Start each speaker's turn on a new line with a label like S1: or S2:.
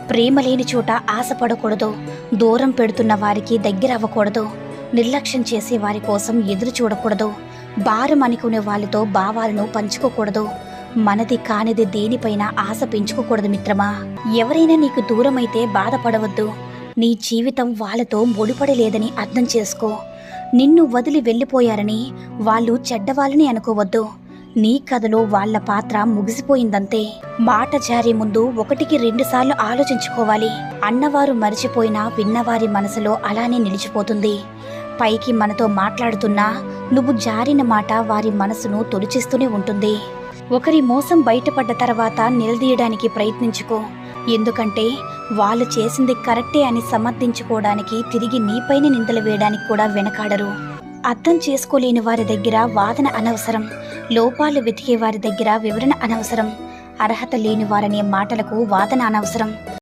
S1: ప్రేమ లేని చోట ఆశపడకూడదు. దూరం పెడుతున్న వారికి దగ్గర అవ్వకూడదు. నిర్లక్ష్యం చేసే వారి కోసం ఎదురు చూడకూడదు. భారం అనుకునే వాళ్ళతో భావాలను పంచుకోకూడదు. మనది కానిది దేనిపైన ఆశ పెంచుకోకూడదు మిత్రమా. ఎవరైనా నీకు దూరమైతే బాధపడవద్దు. నీ జీవితం వాళ్ళతో ముడిపడలేదని అర్థం చేసుకో. నిన్ను వదిలి వెళ్ళిపోయారని వాళ్ళు చెడ్డవాళ్ళని అనుకోవద్దు. నీ కథలో వాళ్ల పాత్ర ముగిసిపోయిందంతే. మాట జారే ముందు 1కి 2 సార్లు ఆలోచించుకోవాలి. అన్నవారు మరిచిపోయినా విన్నవారి మనసులో అలానే నిలిచిపోతుంది. పైకి మనతో మాట్లాడుతున్నా నువ్వు జారిన మాట వారి మనసును తొలిచిస్తూనే ఉంటుంది. ఒకరి మోసం బయటపడ్డ తర్వాత నిలదీయడానికి ప్రయత్నించుకో. ఎందుకంటే వాళ్ళు చేసింది కరెక్టే అని సమర్థించుకోవడానికి తిరిగి నీపైన నిందలు వేయడానికి కూడా వెనకాడరు. అర్థం చేసుకోలేని వారి దగ్గర వాదన అనవసరం. లోపాలు వెతికే వారి దగ్గర వివరణ అనవసరం. అర్హత లేని వారనే మాటలకు వాదన అనవసరం.